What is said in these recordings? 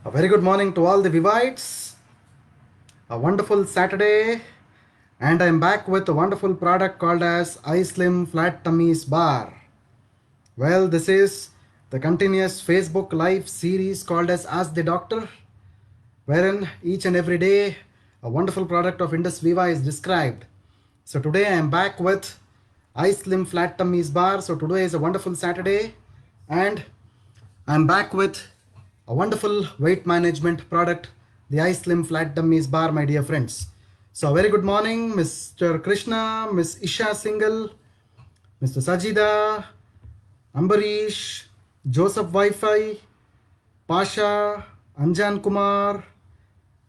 A very good morning to all the Vivites. A wonderful Saturday, and I'm back with a wonderful product called as iSlim Flat Tummies Bar. Well, this is the continuous Facebook Live series called as Ask the Doctor, wherein each and every day a wonderful product of Indus Viva is described. So today I am back with iSlim Flat Tummies Bar. So today is a wonderful Saturday, and I'm back with a wonderful weight management product, the iSlim Flat Dummies Bar, my dear friends. So, a very good morning, Mr. Krishna, Miss Isha Singhal, Mr. Sajida, Ambarish, Joseph Wi-Fi, Pasha, Anjan Kumar,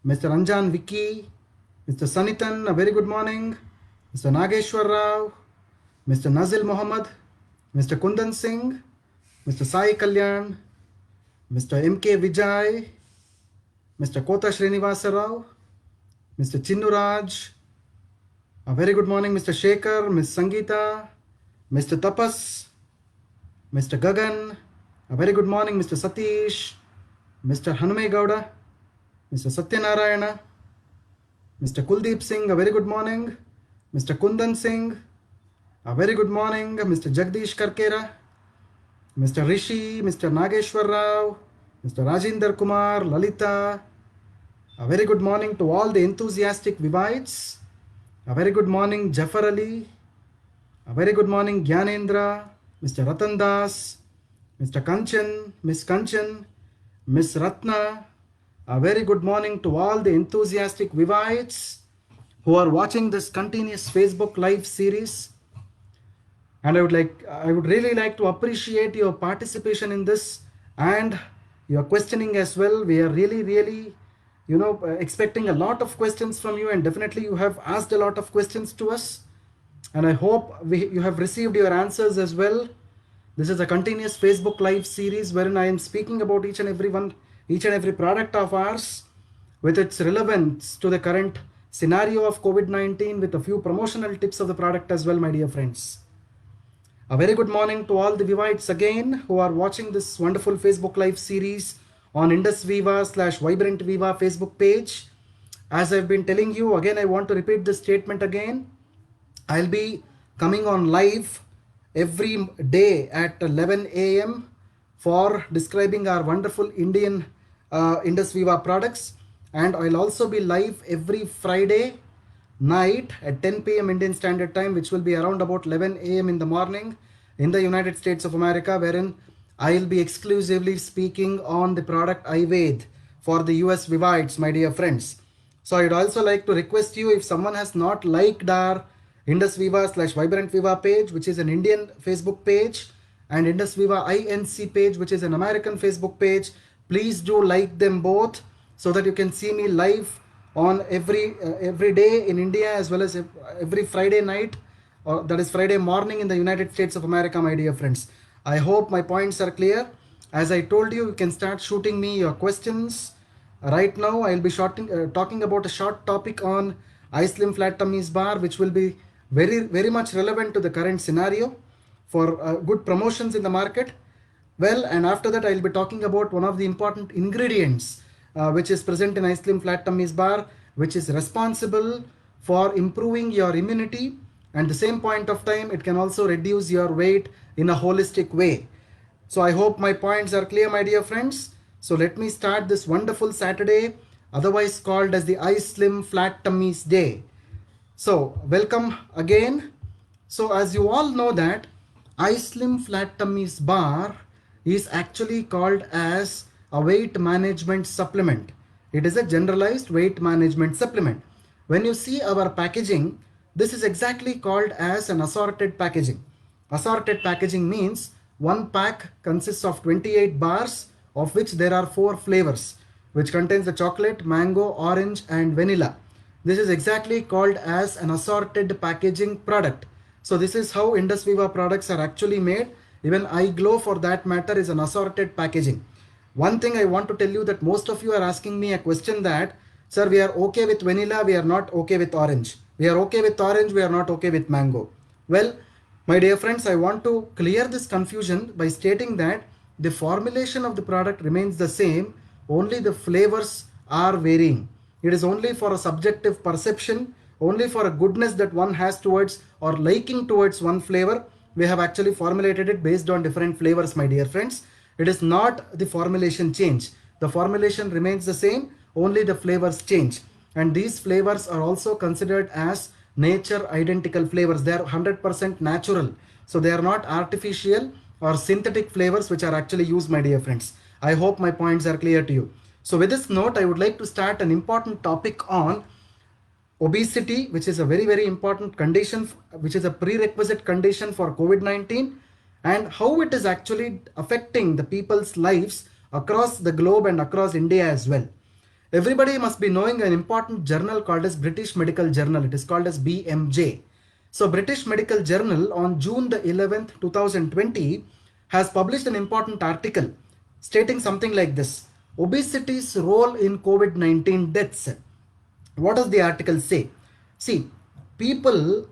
Mr. Anjan Vicky, Mr. Sanitan, a very good morning, Mr. Nageshwar Rao, Mr. Nazil Mohammed, Mr. Kundan Singh, Mr. Sai Kalyan, Mr. M.K. Vijay, Mr. Kota Srinivasa Rao, Mr. Chinnu Raj, a very good morning, Mr. Shekhar, Ms. Sangeeta, Mr. Tapas, Mr. Gagan, a very good morning, Mr. Satish, Mr. Hanume Gowda, Mr. Satyanarayana, Mr. Kuldeep Singh, a very good morning, Mr. Kundan Singh, a very good morning, Mr. Jagdish Karkera, Mr. Rishi, Mr. Nageshwar Rao, Mr. Rajinder Kumar, Lalita, a very good morning to all the enthusiastic Vivites. A very good morning, Jafar Ali. A very good morning, Gyanendra, Mr. Ratan Das, Mr. Kanchan, Miss Kanchan, Miss Ratna. A very good morning to all the enthusiastic Vivites who are watching this continuous Facebook live series. And I would really like to appreciate your participation in this and your questioning as well. We are really expecting a lot of questions from you, and definitely you have asked a lot of questions to us, and I hope you have received your answers as well. This is a continuous Facebook live series wherein I am speaking about each and every product of ours with its relevance to the current scenario of COVID-19, with a few promotional tips of the product as well, my dear friends. A very good morning to all the Vivites again who are watching this wonderful Facebook live series on Indus Viva / Vibrant Viva Facebook page. As I've been telling you, again, I want to repeat this statement again. I'll be coming on live every day at 11 a.m. for describing our wonderful Indian Indus Viva products. And I'll also be live every Friday night at 10 p.m. Indian Standard Time, which will be around about 11 a.m. in the morning in the United States of America, wherein I'll be exclusively speaking on the product iVed for the US Vivites, my dear friends. So I'd also like to request you, if someone has not liked our Indus Viva / Vibrant Viva page, which is an Indian Facebook page, and Indus Viva INC page, which is an American Facebook page, please do like them both so that you can see me live on every day in India, as well as every Friday night, or that is Friday morning in the United States of America, my dear friends. I hope my points are clear. As I told you, you can start shooting me your questions. Right now, I'll be talking about a short topic on iSlim Flat Tummies Bar, which will be very much relevant to the current scenario for good promotions in the market. Well, and after that, I'll be talking about one of the important ingredients which is present in iSlim Flat Tummies Bar, which is responsible for improving your immunity, and the same point of time, it can also reduce your weight in a holistic way. So I hope my points are clear, my dear friends. So let me start this wonderful Saturday, otherwise called as the iSlim Flat Tummies Day. So welcome again. So as you all know that iSlim Flat Tummies Bar is actually called as a weight management supplement. It is a generalized weight management supplement. When you see our packaging, this is exactly called as an assorted packaging. Assorted packaging means one pack consists of 28 bars, of which there are 4 flavors, which contains the chocolate, mango, orange and vanilla. This is exactly called as an assorted packaging product. So this is how Indus Viva products are actually made. Even iGlow, for that matter, is an assorted packaging. One thing I want to tell you, that most of you are asking me a question that, sir, we are okay with vanilla, we are not okay with orange. We are okay with orange, we are not okay with mango. Well, my dear friends, I want to clear this confusion by stating that the formulation of the product remains the same only the flavors are varying. It is only for a subjective perception, only for a goodness that one has towards or liking towards one flavor. We have actually formulated it based on different flavors, my dear friends. It is not the formulation change. The formulation remains the same, only the flavors change. And these flavors are also considered as nature identical flavors. They are 100% natural. So they are not artificial or synthetic flavors which are actually used, my dear friends. I hope my points are clear to you. So with this note, I would like to start an important topic on obesity, which is a very important condition, which is a prerequisite condition for COVID-19, and how it is actually affecting the people's lives across the globe and across India as well. Everybody must be knowing an important journal called as British Medical Journal. It is called as BMJ. So British Medical Journal on June the 11th 2020 has published an important article stating something like this: obesity's role in COVID-19 deaths. What does the article say? See, people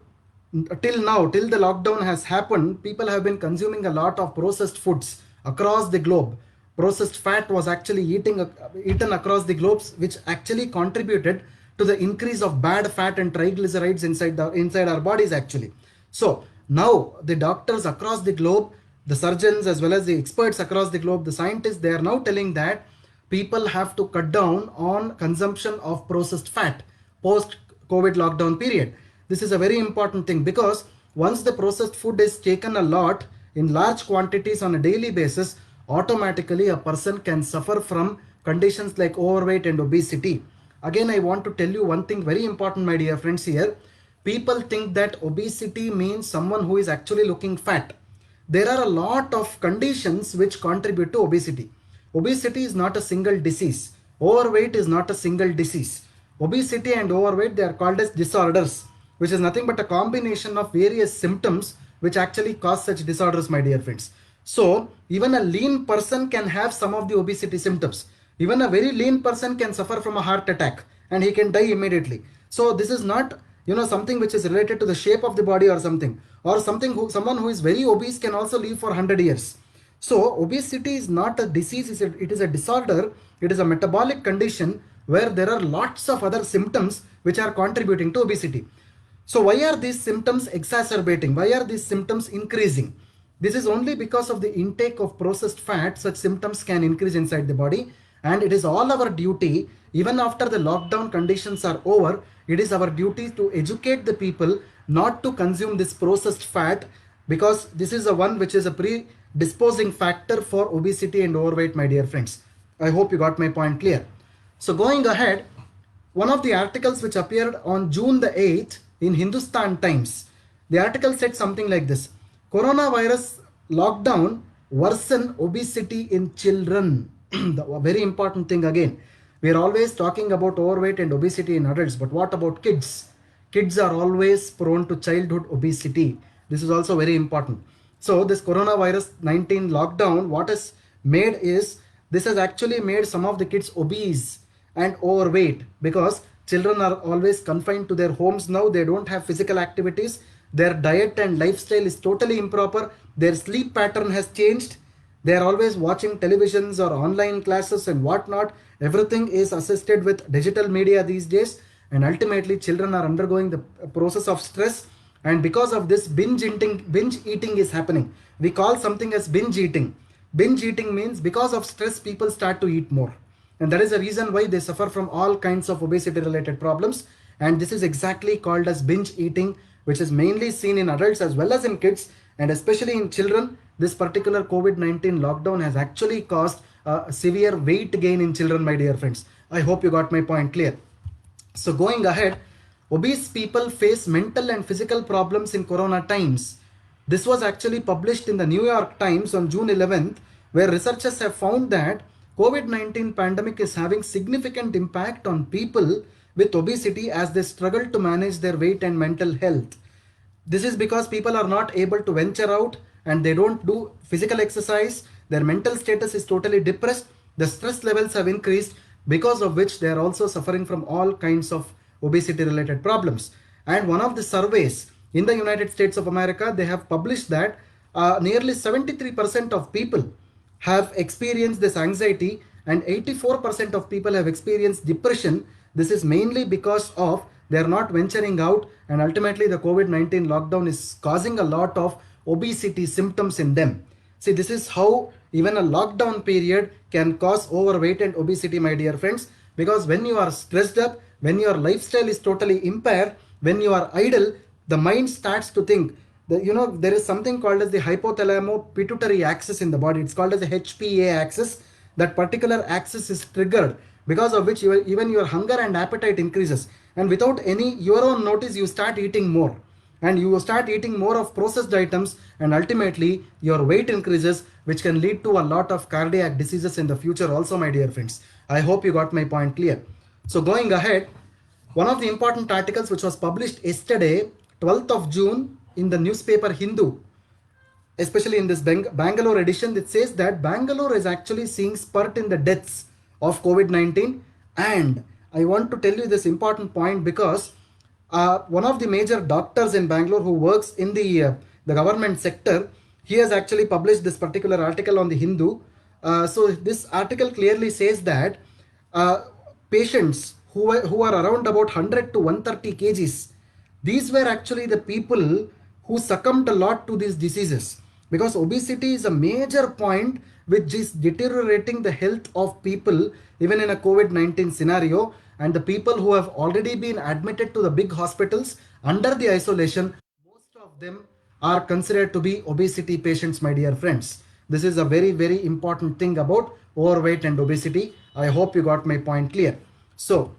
till now, till the lockdown has happened, people have been consuming a lot of processed foods across the globe. Processed fat was actually eaten across the globes, which actually contributed to the increase of bad fat and triglycerides inside our bodies actually. So now the doctors across the globe, the surgeons as well as the experts across the globe, the scientists, they are now telling that people have to cut down on consumption of processed fat post COVID lockdown period. This is a very important thing, because once the processed food is taken a lot in large quantities on a daily basis, automatically a person can suffer from conditions like overweight and obesity. Again, I want to tell you one thing very important, my dear friends. Here people think that obesity means someone who is actually looking fat. There are a lot of conditions which contribute to obesity. Obesity is not a single disease. Overweight is not a single disease. Obesity and overweight, they are called as disorders, which is nothing but a combination of various symptoms which actually cause such disorders, my dear friends. So even a lean person can have some of the obesity symptoms. Even a very lean person can suffer from a heart attack and he can die immediately. So this is not, something which is related to the shape of the body or something, or someone who is very obese can also live for 100 years. So obesity is not a disease, it is a disorder. It is a metabolic condition where there are lots of other symptoms which are contributing to obesity. So why are these symptoms exacerbating? Why are these symptoms increasing? This is only because of the intake of processed fat. Such symptoms can increase inside the body, and it is all our duty, even after the lockdown conditions are over, it is our duty to educate the people not to consume this processed fat, because this is the one which is a predisposing factor for obesity and overweight, my dear friends. I hope you got my point clear. So going ahead, one of the articles which appeared on June the 8th in Hindustan Times, the article said something like this: coronavirus lockdown worsen obesity in children. The very important thing again, we are always talking about overweight and obesity in adults, but what about kids? Kids are always prone to childhood obesity. This is also very important. So this coronavirus 19 lockdown, what is made is, this has actually made some of the kids obese and overweight, because children are always confined to their homes now. They don't have physical activities. Their diet and lifestyle is totally improper. Their sleep pattern has changed. They are always watching televisions or online classes and whatnot. Everything is assisted with digital media these days, and ultimately children are undergoing the process of stress, and because of this binge eating is happening. We call something as binge eating. Binge eating means because of stress people start to eat more, and that is the reason why they suffer from all kinds of obesity related problems. And this is exactly called as binge eating, which is mainly seen in adults as well as in kids, and especially in children. This particular COVID-19 lockdown has actually caused a severe weight gain in children, my dear friends. I hope you got my point clear. So going ahead, obese people face mental and physical problems in corona times. This was actually published in the New York Times on June 11th, where researchers have found that COVID-19 pandemic is having significant impact on people with obesity as they struggle to manage their weight and mental health. This is because people are not able to venture out and they don't do physical exercise. Their mental status is totally depressed. The stress levels have increased, because of which they are also suffering from all kinds of obesity related problems. And one of the surveys in the United States of America, they have published that nearly 73% of people have experienced this anxiety and 84% of people have experienced depression. This is mainly because of they are not venturing out, and ultimately the COVID-19 lockdown is causing a lot of obesity symptoms in them. See, this is how even a lockdown period can cause overweight and obesity, my dear friends, because when you are stressed up, when your lifestyle is totally impaired, when you are idle, the mind starts to think. There is something called as the hypothalamo pituitary axis in the body. It's called as the HPA axis. That particular axis is triggered, because of which even your hunger and appetite increases, and without any your own notice you start eating more, and you start eating more of processed items, and ultimately your weight increases, which can lead to a lot of cardiac diseases in the future also, my dear friends. I hope you got my point clear. So going ahead, one of the important articles which was published yesterday, 12th of June, in the newspaper Hindu, especially in this Bangalore edition, it says that Bangalore is actually seeing spurt in the deaths of COVID-19. And I want to tell you this important point because one of the major doctors in Bangalore who works in the government sector, he has actually published this particular article on the Hindu. So this article clearly says that uh, patients who are around about 100 to 130 kgs, these were actually the people who succumbed a lot to these diseases, because obesity is a major point which is deteriorating the health of people even in a COVID-19 scenario. And the people who have already been admitted to the big hospitals under the isolation, most of them are considered to be obesity patients, my dear friends. This is a very, very important thing about overweight and obesity. I hope you got my point clear. So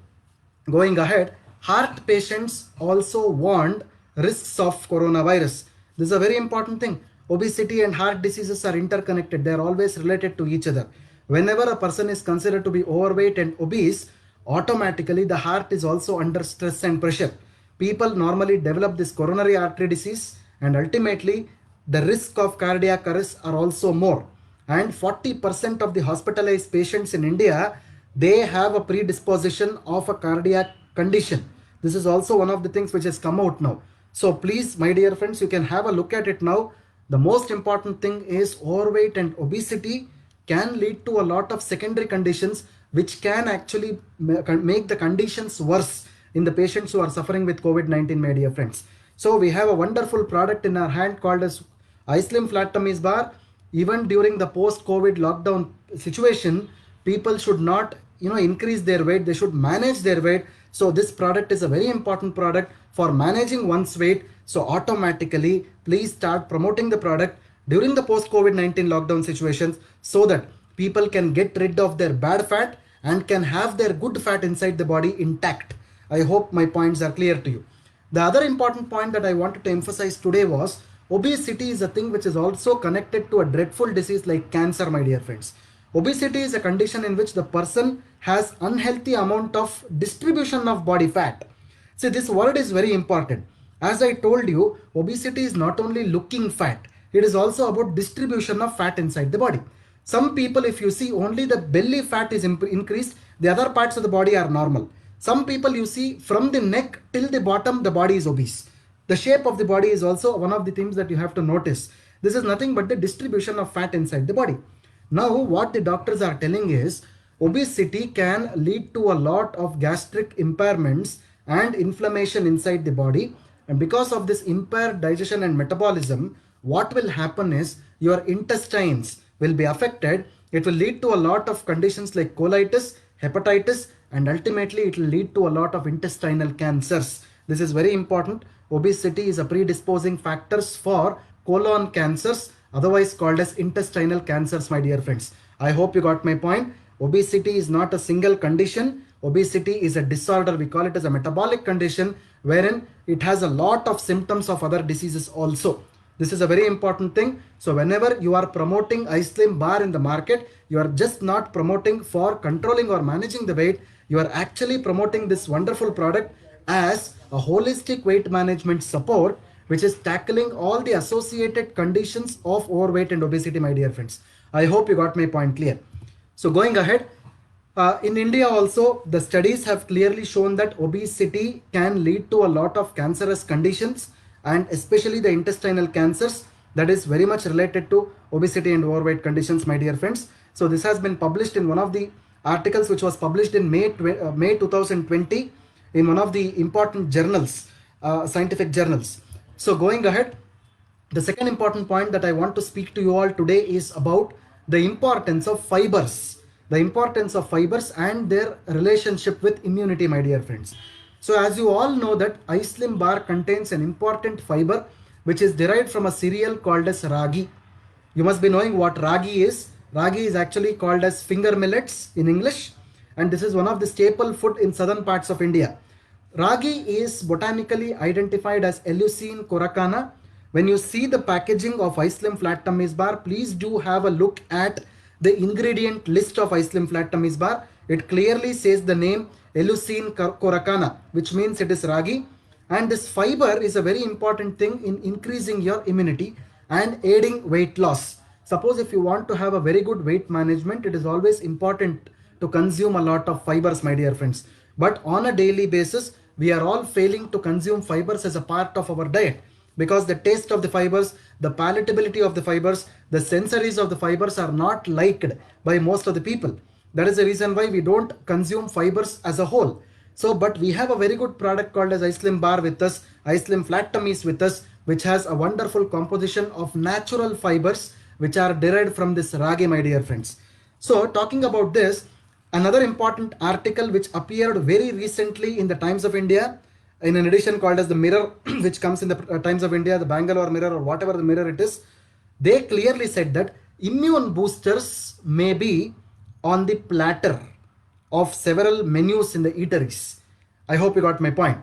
going ahead, heart patients also warned risks of coronavirus. This is a very important thing. Obesity and heart diseases are interconnected. They are always related to each other. Whenever a person is considered to be overweight and obese, automatically the heart is also under stress and pressure. People normally develop this coronary artery disease, and ultimately the risk of cardiac arrest are also more. And 40% of the hospitalized patients in India, they have a predisposition of a cardiac condition. This is also one of the things which has come out now. So please, my dear friends, you can have a look at it now. The most important thing is overweight and obesity can lead to a lot of secondary conditions which can actually make the conditions worse in the patients who are suffering with COVID-19, my dear friends. So we have a wonderful product in our hand called as iSlim Flat Tummies Bar. Even during the post-COVID lockdown situation, people should not increase their weight. They should manage their weight. So this product is a very important product for managing one's weight. So automatically, please start promoting the product during the post-COVID-19 lockdown situations, so that people can get rid of their bad fat and can have their good fat inside the body intact. I hope my points are clear to you. The other important point that I wanted to emphasize today was obesity is a thing which is also connected to a dreadful disease like cancer, my dear friends. Obesity is a condition in which the person has unhealthy amount of distribution of body fat. See, this word is very important. As I told you, obesity is not only looking fat, it is also about distribution of fat inside the body. Some people, if you see, only the belly fat is increased, the other parts of the body are normal. Some people, you see, from the neck till the bottom, the body is obese. The shape of the body is also one of the things that you have to notice. This is nothing but the distribution of fat inside the body. Now, what the doctors are telling is obesity can lead to a lot of gastric impairments and inflammation inside the body. And because of this impaired digestion and metabolism, what will happen is your intestines will be affected. It will lead to a lot of conditions like colitis, hepatitis, and ultimately it will lead to a lot of intestinal cancers. This is very important. Obesity is a predisposing factors for colon cancers, otherwise called as intestinal cancers, my dear friends. I hope you got my point. Obesity is not a single condition. Obesity is a disorder. We call it as a metabolic condition wherein it has a lot of symptoms of other diseases also. This is a very important thing. So whenever you are promoting iSlim bar in the market, you are just not promoting for controlling or managing the weight. You are actually promoting this wonderful product as a holistic weight management support, which is tackling all the associated conditions of overweight and obesity, my dear friends. I hope you got my point clear. So going ahead, in India also, the studies have clearly shown that obesity can lead to a lot of cancerous conditions, and especially the intestinal cancers. that is very much related to obesity and overweight conditions, my dear friends. So this has been published in one of the articles which was published in May 2020 in one of the important journals, scientific journals. So going ahead, the second important point that I want to speak to you all today is about the importance of fibers. The importance of fibers and their relationship with immunity, my dear friends. So as you all know that iSlim bar contains an important fiber which is derived from a cereal called as ragi. You must be knowing what ragi is. Ragi is actually called as finger millets in English, and this is one of the staple food in southern parts of India. Ragi is botanically identified as Eleusine coracana. When you see the packaging of iSlim flat tummies bar, please do have a look at the ingredient list of iSlim flat tummies bar. It clearly says the name Eleusine coracana, which means it is ragi. And this fiber is a very important thing in increasing your immunity and aiding weight loss. Suppose if you want to have a very good weight management, it is always important to consume a lot of fibers, my dear friends. But on a daily basis, we are all failing to consume fibers as a part of our diet, because the taste of the fibers, the palatability of the fibers, the sensories of the fibers are not liked by most of the people. That is the reason why we don't consume fibers as a whole. So, but we have a very good product called as iSlim bar with us, iSlim flat tummies with us, which has a wonderful composition of natural fibers which are derived from this ragi, my dear friends. So, talking about this, another important article which appeared very recently in the Times of India, in an edition called as the Mirror, which comes in the Times of India, the Bangalore Mirror, or whatever the mirror it is, they clearly said that immune boosters may be on the platter of several menus in the eateries. I hope you got my point.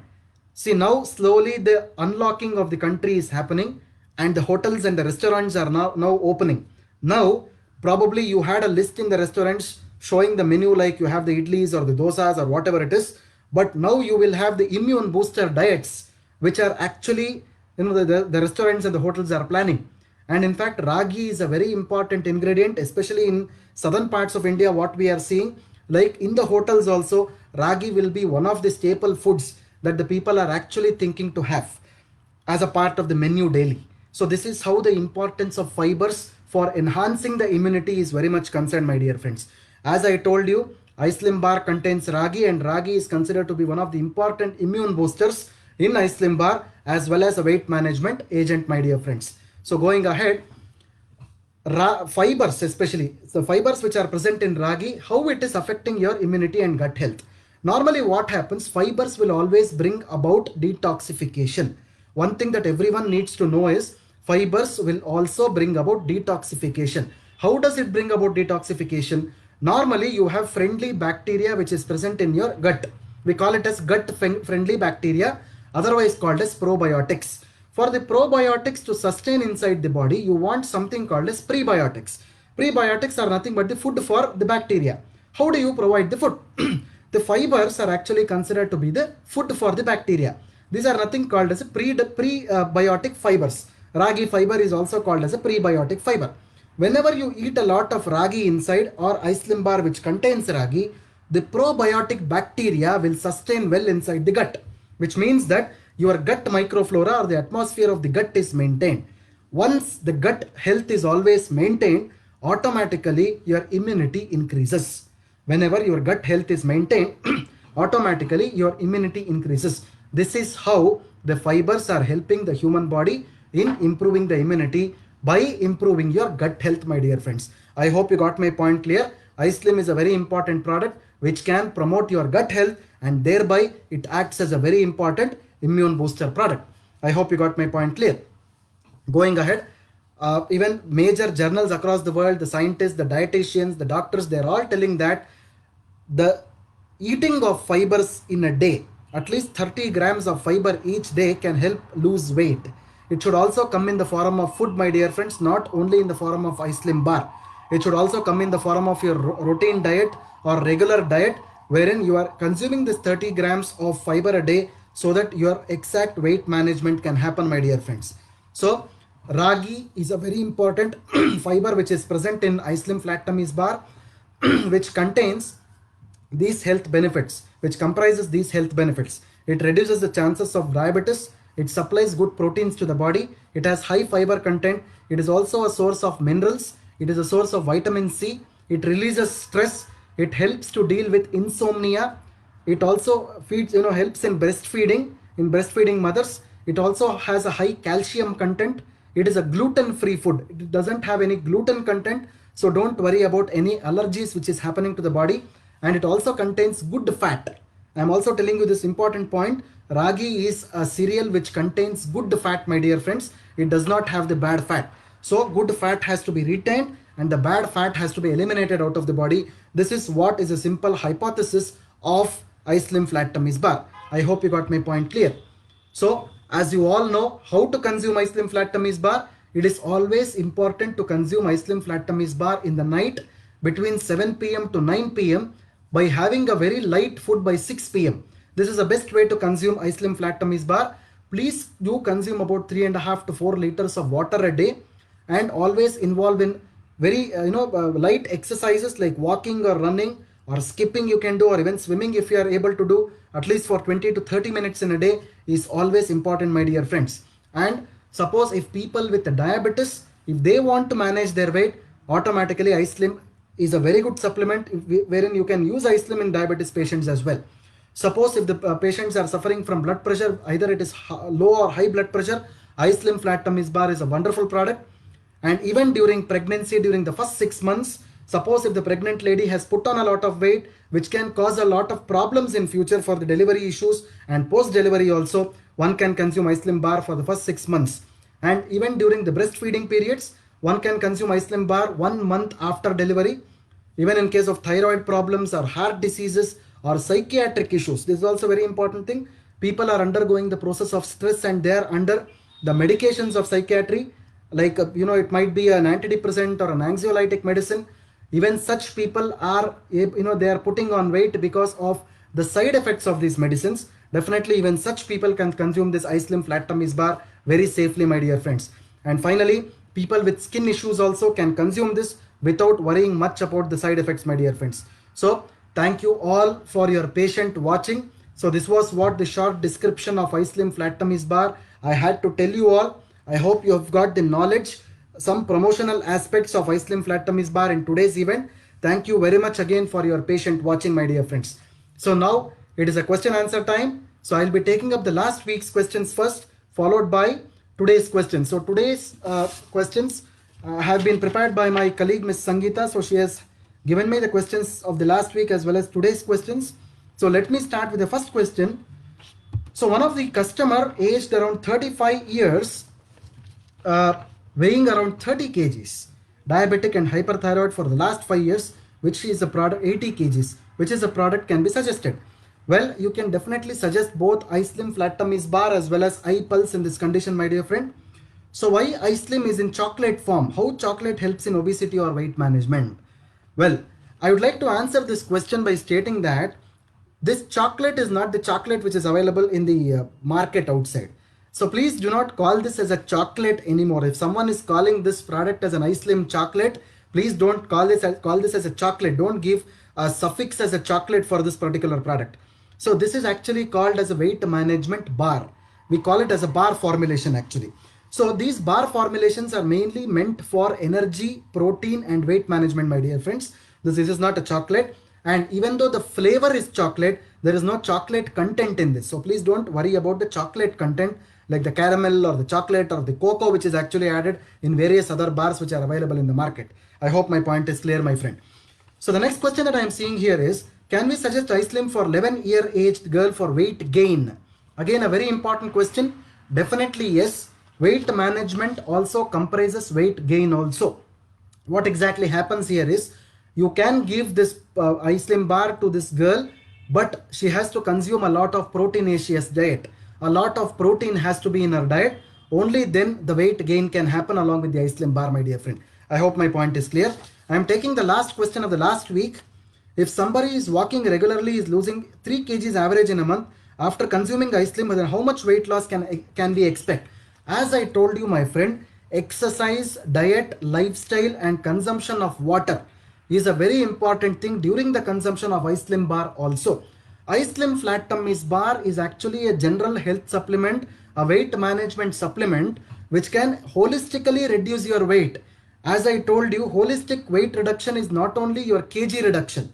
See, now slowly the unlocking of the country is happening, and the hotels and the restaurants are now opening. Now, probably you had a list in the restaurants showing the menu, like you have the idlis or the dosas or whatever it is, but now you will have the immune booster diets which are actually, the restaurants and the hotels are planning. And in fact, ragi is a very important ingredient, especially in southern parts of India. What we are seeing, like in the hotels also, ragi will be one of the staple foods that the people are actually thinking to have as a part of the menu daily. So this is how the importance of fibers for enhancing the immunity is very much concerned, my dear friends. As I told you, iSlim bar contains ragi, and ragi is considered to be one of the important immune boosters in iSlim bar, as well as a weight management agent, my dear friends. So going ahead, fibers, especially the fibers which are present in ragi, how it is affecting your immunity and gut health. Normally what happens, fibers will always bring about detoxification. One thing that everyone needs to know is fibers will also bring about detoxification. How does it bring about detoxification? Normally you have friendly bacteria which is present in your gut. We call it as gut friendly bacteria, otherwise called as probiotics. For the probiotics to sustain inside the body, you want something called as prebiotics. Prebiotics are nothing but the food for the bacteria. How do you provide the food? The fibers are actually considered to be the food for the bacteria. These are nothing called as a prebiotic fibers. Ragi fiber is also called as a prebiotic fiber. Whenever you eat a lot of ragi inside or iSlim bar which contains ragi, the probiotic bacteria will sustain well inside the gut, which means that your gut microflora or the atmosphere of the gut is maintained. Once the gut health is always maintained, automatically your immunity increases. Whenever your gut health is maintained, automatically your immunity increases. This is how the fibers are helping the human body in improving the immunity by improving your gut health, my dear friends. I hope you got my point clear. iSlim is a very important product which can promote your gut health, and thereby it acts as a very important immune booster product. I hope you got my point clear. Going ahead, even major journals across the world, the scientists, the dietitians, the doctors, they're all telling that the eating of fibers in a day, at least 30 grams of fiber each day, can help lose weight. It should also come in the form of food, my dear friends, not only in the form of iSlim bar. It should also come in the form of your routine diet or regular diet, wherein you are consuming this 30 grams of fiber a day, so that your exact weight management can happen, my dear friends. So ragi is a very important fiber which is present in iSlim flat tummies bar, which contains these health benefits, which comprises these health benefits. It reduces the chances of diabetes, It supplies good proteins to the body. It has high fiber content. It is also a source of minerals. It is a source of vitamin C. It releases stress. It helps to deal with insomnia. It also feeds, helps in breastfeeding mothers. It also has a high calcium content. It is a gluten free food. It doesn't have any gluten content, so don't worry about any allergies which is happening to the body. And it also contains good fat. I'm also telling you this important point. Ragi is a cereal which contains good fat, my dear friends. It does not have the bad fat. So good fat has to be retained and the bad fat has to be eliminated out of the body. This is what is a simple hypothesis of iSlim Flat Tummies Bar. I hope you got my point clear. So as you all know how to consume iSlim Flat Tummies Bar, it is always important to consume iSlim Flat Tummies Bar in the night between 7 p.m. to 9 p.m. by having a very light food by 6 p.m. This is the best way to consume iSlim Flat Tummies Bar. Please do consume about 3.5 to 4 liters of water a day and always involve in very light exercises like walking or running or skipping you can do, or even swimming if you are able to do at least for 20 to 30 minutes in a day is always important, my dear friends. And suppose if people with diabetes, if they want to manage their weight, automatically iSlim is a very good supplement wherein you can use iSlim in diabetes patients as well. Suppose if the patients are suffering from blood pressure, either it is low or high blood pressure, iSlim Flat Tummies Bar is a wonderful product. And even during pregnancy, during the first 6 months, suppose if the pregnant lady has put on a lot of weight, which can cause a lot of problems in future for the delivery issues and post delivery also, one can consume iSlim Bar for the first 6 months. And even during the breastfeeding periods, one can consume iSlim Bar 1 month after delivery. Even in case of thyroid problems or heart diseases or psychiatric issues, this is also a very important thing. People are undergoing the process of stress and they are under the medications of psychiatry, like it might be an antidepressant or an anxiolytic medicine. Even such people are they are putting on weight because of the side effects of these medicines. Definitely even such people can consume this iSlim Flat Tummies Bar very safely, my dear friends. And finally, people with skin issues also can consume this without worrying much about the side effects, my dear friends. So thank you all for your patient watching. So this was what the short description of iSlim Flat Tummies Bar I had to tell you all. I hope you have got the knowledge, some promotional aspects of iSlim Flat Tummies Bar in today's event. Thank you very much again for your patient watching, my dear friends. So now it is a question answer time. So I'll be taking up the last week's questions first, followed by today's questions. So today's questions have been prepared by my colleague Miss Sangeeta. So she has given me the questions of the last week as well as today's questions. So let me start with the first question. So one of the customer aged around 35 years, weighing around 30 kgs, diabetic and hyperthyroid for the last 5 years, which is a product 80 kgs, which is a product can be suggested. Well, you can definitely suggest both iSlim Flat Tummies Bar as well as iPulse in this condition, my dear friend. So why iSlim is in chocolate form? How chocolate helps in obesity or weight management? Well, I would like to answer this question by stating that this chocolate is not the chocolate which is available in the market outside. So please do not call this as a chocolate anymore. If someone is calling this product as an iSlim chocolate, please don't call this as a chocolate. Don't give a suffix as a chocolate for this particular product. So this is actually called as a weight management bar. We call it as a bar formulation actually. So these bar formulations are mainly meant for energy, protein and weight management, my dear friends. This is not a chocolate. And even though the flavor is chocolate, there is no chocolate content in this. So please don't worry about the chocolate content like the caramel or the chocolate or the cocoa which is actually added in various other bars which are available in the market. I hope my point is clear, my friend. So the next question that I am seeing here is, can we suggest iSlim for 11-year aged girl for weight gain? Again, a very important question. Definitely yes. Weight management also comprises weight gain also. What exactly happens here is, you can give this iSlim bar to this girl, but she has to consume a lot of proteinaceous diet. A lot of protein has to be in her diet. Only then the weight gain can happen along with the iSlim bar, my dear friend. I hope my point is clear. I am taking the last question of the last week. If somebody is walking regularly, is losing 3 kgs average in a month, after consuming iSlim, then how much weight loss can we expect? As I told you, my friend, exercise, diet, lifestyle and consumption of water is a very important thing during the consumption of iSlim bar also. iSlim Flat Tummies Bar is actually a general health supplement a weight management supplement which can holistically reduce your weight. As I told you, holistic weight reduction is not only your kg reduction.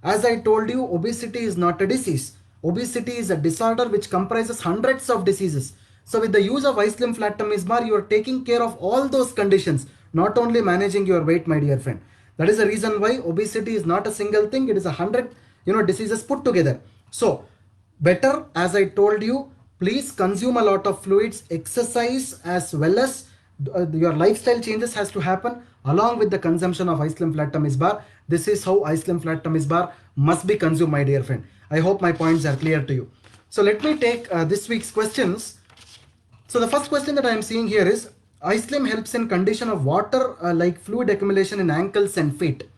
As I told you, obesity is not a disease. Obesity is a disorder which comprises hundreds of diseases. So with the use of iSlim Flat Tummy Bar, you are taking care of all those conditions, not only managing your weight, my dear friend. That is the reason why obesity is not a single thing. It is 100 diseases put together. So better, as I told you, please consume a lot of fluids, exercise, as well as your lifestyle changes has to happen along with the consumption of iSlim Flat Tummy Bar. This is how iSlim Flat Tummy Bar must be consumed, my dear friend. I hope my points are clear to you. So let me take this week's questions. So the first question that I am seeing here is, iSlim helps in condition of water like fluid accumulation in ankles and feet.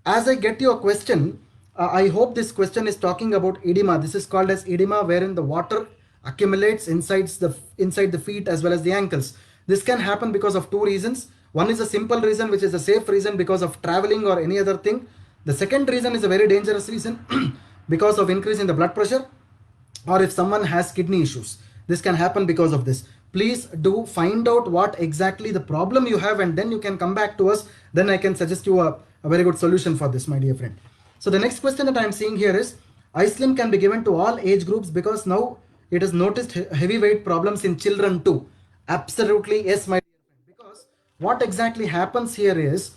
As I get your question, I hope this question is talking about edema. This is called as edema, wherein the water accumulates inside the feet as well as the ankles. This can happen because of two reasons. One is a simple reason, which is a safe reason because of traveling or any other thing. The second reason is a very dangerous reason because of increase in the blood pressure, or if someone has kidney issues. This can happen because of this. Please do find out what exactly the problem you have, and then you can come back to us. Then I can suggest you a very good solution for this, my dear friend. So the next question that I am seeing here is, iSlim can be given to all age groups because now it has noticed heavyweight problems in children too. Absolutely yes, my dear friend. Because what exactly happens here is,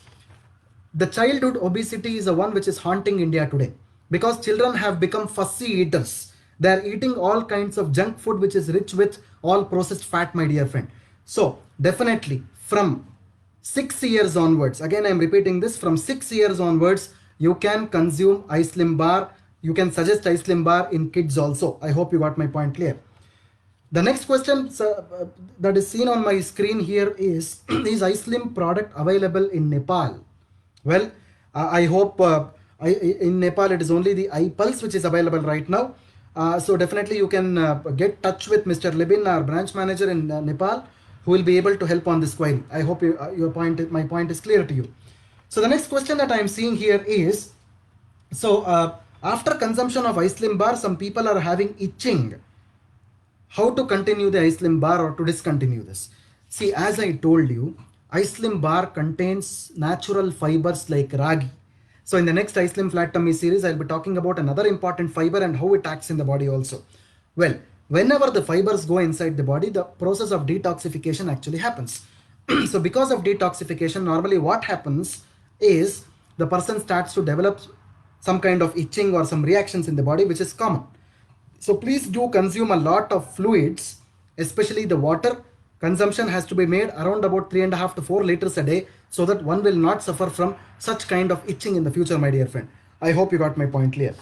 the childhood obesity is the one which is haunting India today, because children have become fussy eaters. They are eating all kinds of junk food which is rich with all processed fat, my dear friend. So definitely from 6 years onwards, again I am repeating this, from 6 years onwards, you can consume iSlim bar. You can suggest iSlim bar in kids also. I hope you got my point clear. The next question that is seen on my screen here is, is iSlim product available in Nepal? Well, I hope in Nepal it is only the iPulse which is available right now. So definitely you can get touch with Mr. Libin, our branch manager in Nepal, who will be able to help on this query. I hope my point is clear to you. So the next question that I am seeing here is, so after consumption of iSlim bar, some people are having itching. How to continue the iSlim bar or to discontinue this? See, as I told you, iSlim bar contains natural fibers like ragi. So in the next iSlim Flat Tummy series, I'll be talking about another important fiber and how it acts in the body also. Well, whenever the fibers go inside the body, the process of detoxification actually happens. So because of detoxification, normally what happens is the person starts to develop some kind of itching or some reactions in the body, which is common. So please do consume a lot of fluids, especially the water. Consumption has to be made around about 3.5 to 4 liters a day, so that one will not suffer from such kind of itching in the future, my dear friend. I hope you got my point clear.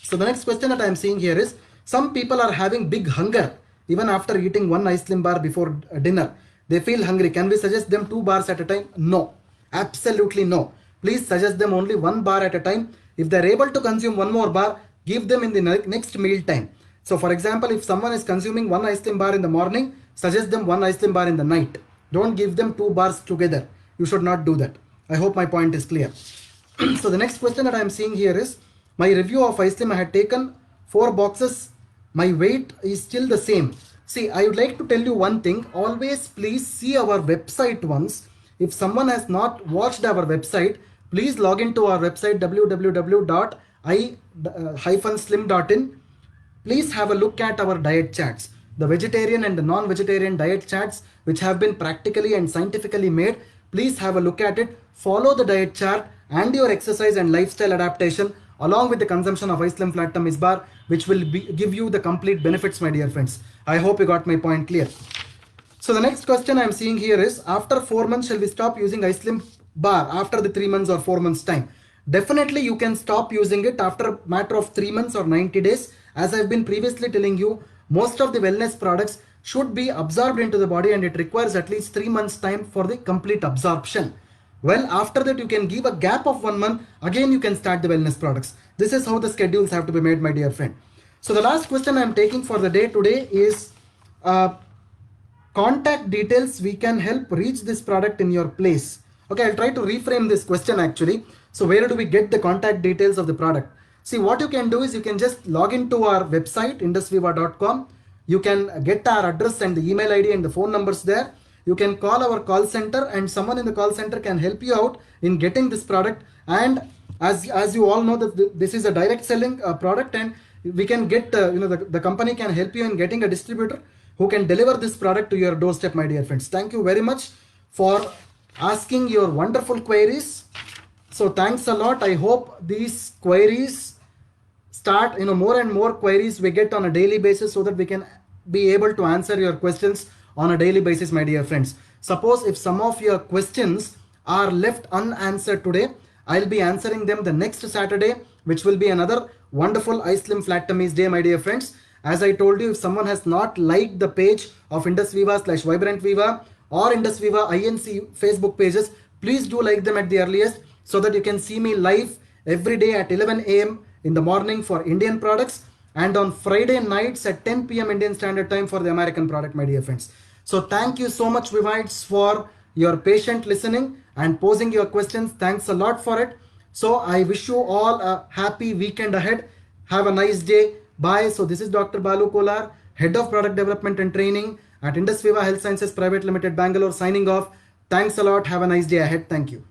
So the next question that I am seeing here is, some people are having big hunger even after eating one iSlim bar before dinner. They feel hungry. Can we suggest them 2 bars at a time? No, absolutely no. Please suggest them only 1 bar at a time. If they are able to consume 1 more bar, give them in the next meal time. So for example, if someone is consuming 1 iSlim bar in the morning, suggest them 1 iSlim bar in the night. Don't give them 2 bars together. You should not do that. I hope my point is clear. So the next question that I am seeing here is, my review of iSlim, I had taken 4 boxes. My weight is still the same. See, I would like to tell you one thing. Always please see our website once. If someone has not watched our website, please log into our website www.i-slim.in. Please have a look at our diet charts, the vegetarian and the non-vegetarian diet charts, which have been practically and scientifically made. Please have a look at it. Follow the diet chart and your exercise and lifestyle adaptation along with the consumption of iSlim Flat Tummy bar, which will give you the complete benefits, my dear friends. I hope you got my point clear. So the next question I am seeing here is, after 4 months shall we stop using iSlim bar after the 3 months or 4 months time? Definitely you can stop using it after a matter of 3 months or 90 days. As I've been previously telling you, most of the wellness products should be absorbed into the body, and it requires at least 3 months time for the complete absorption. Well, after that you can give a gap of 1 month, again you can start the wellness products. This is how the schedules have to be made, my dear friend. So the last question I am taking for the day today is, contact details we can help reach this product in your place. Okay, I'll try to reframe this question actually. So where do we get the contact details of the product? See, what you can do is you can just log into our website indusviva.com. You can get our address and the email ID and the phone numbers there. You can call our call center and someone in the call center can help you out in getting this product. And as you all know that this is a direct selling product, and we can get the company can help you in getting a distributor who can deliver this product to your doorstep, my dear friends. Thank you very much for asking your wonderful queries. So thanks a lot. I hope these queries start, more and more queries we get on a daily basis, so that we can be able to answer your questions on a daily basis, my dear friends. Suppose if some of your questions are left unanswered today, I'll be answering them the next Saturday, which will be another wonderful iSlim Flat Tummies Day, my dear friends. As I told you, if someone has not liked the page of Indus Viva / Vibrant Viva or Indus Viva INC Facebook pages, please do like them at the earliest, so that you can see me live every day at 11 a.m. in the morning for Indian products, and on Friday nights at 10 p.m. Indian Standard Time for the American product, my dear friends. So thank you so much, Vivites, for your patient listening and posing your questions. Thanks a lot for it. So I wish you all a happy weekend ahead. Have a nice day. Bye. So this is Dr. Balu Kolar, Head of Product Development and Training at Indus Viva Health Sciences Private Limited, Bangalore, signing off. Thanks a lot. Have a nice day ahead. Thank you.